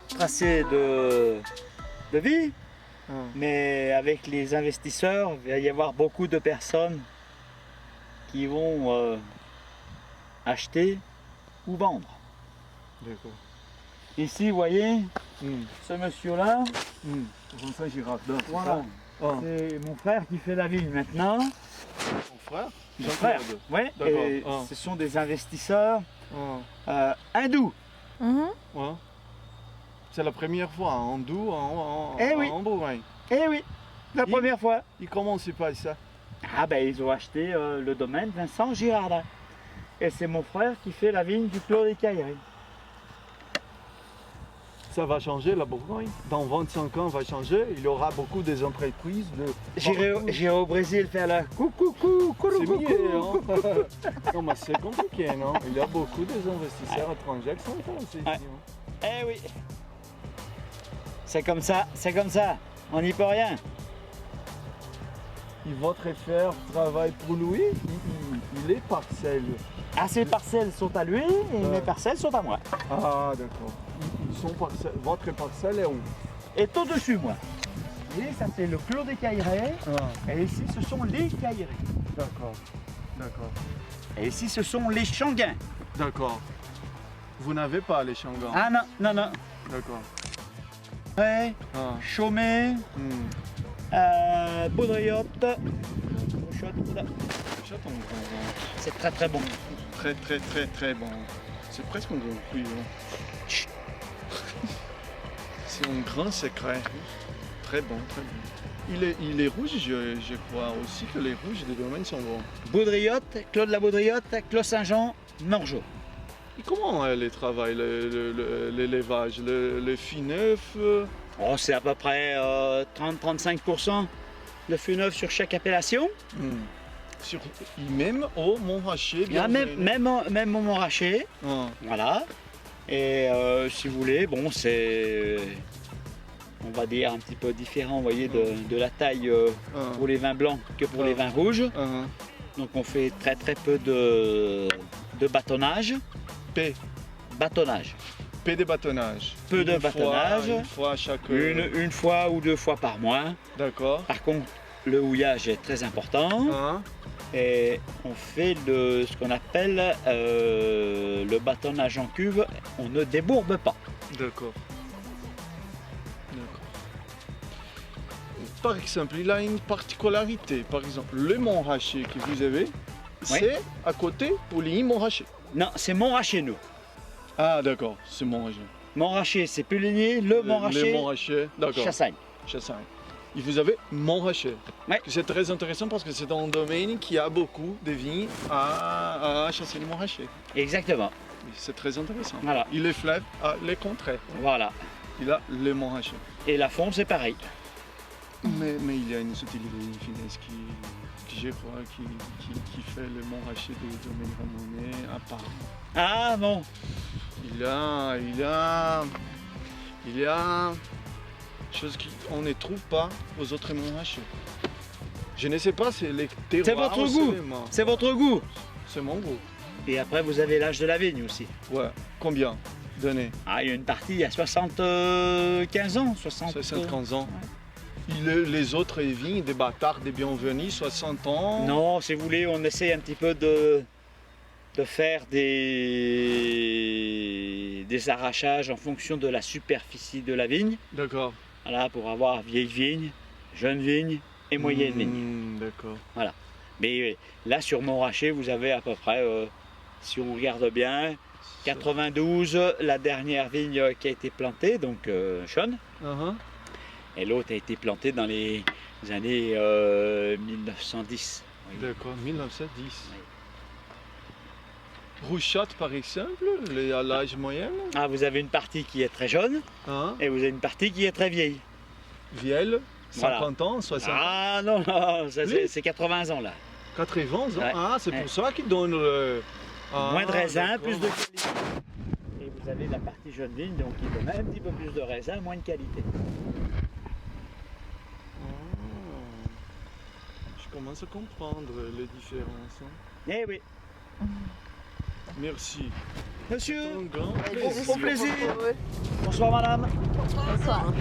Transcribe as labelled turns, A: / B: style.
A: Tracé de vie, mais avec les investisseurs, il va y avoir beaucoup de personnes qui vont acheter ou vendre.
B: D'accord.
A: Ici, vous voyez, ce monsieur-là,
B: Comme ça, j'y rate.
A: voilà, c'est mon frère qui fait la vigne maintenant.
B: Mon frère
A: Mon frère, oui, et ce sont des investisseurs hindous.
B: Ouais. C'est la première fois en Doubs,
A: Eh oui.
B: en Bourgogne.
A: Eh oui, la première fois.
B: Et comment c'est pas ça?
A: Ah ben ils ont acheté le domaine Vincent Girardin. Et c'est mon frère qui fait la vigne du Clos des Cailleries.
B: Ça va changer la Bourgogne. Dans 25 ans, va changer. Il y aura beaucoup des entreprises de.
A: J'irai au Brésil faire la coucou.
B: C'est mieux, hein? Non, mais c'est compliqué, non? Il y a beaucoup des investisseurs étrangers qui sont intéressés ici. Hein?
A: Eh oui. C'est comme ça. On n'y peut rien.
B: Et votre frère travaille pour lui, il est parcelle.
A: Ah, ses parcelles sont à lui et mes parcelles sont à moi.
B: Ah, d'accord. Votre parcelle est où?
A: Et au-dessus, moi. Vous voyez, ça c'est le Clos des Cailleries. Et ici, ce sont les Cailleries.
B: D'accord. D'accord.
A: Et ici, ce sont les Changuins.
B: D'accord. Vous n'avez pas les Changuins?
A: Ah non.
B: D'accord.
A: Ouais, Chaumet, Baudriotte. C'est très bon.
B: Très bon. C'est presque un grand fruit. Hein. C'est un grand secret. Très bon. Il est rouge, je crois aussi que les rouges des domaines sont bons.
A: Baudriotte, Clos de la Baudriotte, Clos Saint-Jean, Morgeau.
B: Et comment elle travaille, l'élevage, le fût neuf?
A: Oh, c'est à peu près 30-35% de fût neuf sur chaque appellation.
B: Même au Montrachet, bien
A: même au Montrachet. Voilà. Et si vous voulez, bon, c'est, on va dire, un petit peu différent, vous voyez, de la taille pour les vins blancs que pour les vins rouges. Donc on fait très peu de bâtonnage. Bâtonnage.
B: P de bâtonnage.
A: Peu de bâtonnage.
B: Une fois chaque.
A: Une fois ou 2 fois par mois.
B: D'accord.
A: Par contre, le houillage est très important. Et on fait ce qu'on appelle le bâtonnage en cuve. On ne débourbe pas.
B: D'accord. Par exemple, il a une particularité. Par exemple, le Montrachet que vous avez, c'est à côté pour les Montrachet.
A: Non, c'est Montrachet, nous.
B: Ah, d'accord, c'est Montrachet.
A: Montrachet, c'est Puligny, le
B: Montrachet, d'accord.
A: Chassagne.
B: Et vous avez Montrachet.
A: Ouais.
B: C'est très intéressant parce que c'est un domaine qui a beaucoup de vignes à Chassagne-Montrachet.
A: Exactement.
B: C'est très intéressant.
A: Voilà.
B: Et le fleuve a le contraire.
A: Voilà.
B: Il a le Montrachet.
A: Et la fonte, c'est pareil.
B: Mais il y a une subtilité, une finesse qui je crois, qui fait le Montrachet de domaine renommé à part.
A: Ah non.
B: Il y a chose qu'on ne trouve pas aux autres Montrachets. Je ne sais pas, c'est les terroirs.
A: C'est votre goût. C'est votre goût.
B: C'est mon goût.
A: Et après, vous avez l'âge de la vigne aussi.
B: Ouais. Combien? Donnez.
A: Ah, il y a une partie à 75 ans.
B: 75 ans. Ouais. Les autres vignes, des bâtards, des bienvenus, 60 ans.
A: Non, si vous voulez, on essaye un petit peu de faire des arrachages en fonction de la superficie de la vigne.
B: D'accord.
A: Voilà, pour avoir vieille vigne, jeune vigne et moyenne vigne.
B: D'accord.
A: Voilà. Mais là, sur Montrachet, vous avez à peu près, si on regarde bien, 92, la dernière vigne qui a été plantée, donc Chaunes. Et l'autre a été plantée dans les années 1910.
B: D'accord, 1910. Oui. Rouchotte par exemple, à l'âge moyen.
A: Ah, vous avez une partie qui est très jeune et vous avez une partie qui est très vieille.
B: Vieille, 50 ans, 60 ans.
A: Ah non, c'est 80 ans là.
B: 80 ans.
A: Ouais.
B: Ah, c'est pour ça qu'ils donnent le
A: Moins de raisin,
B: d'accord.
A: plus de qualité. Et vous avez la partie jeune vigne, donc qui donne un petit peu plus de raisin, moins de qualité.
B: Je commence à comprendre les différences. Hein.
A: Eh oui.
B: Merci.
A: Monsieur,
B: Un grand
A: au plaisir.
C: Oui.
A: Bonsoir madame.
C: Bonsoir.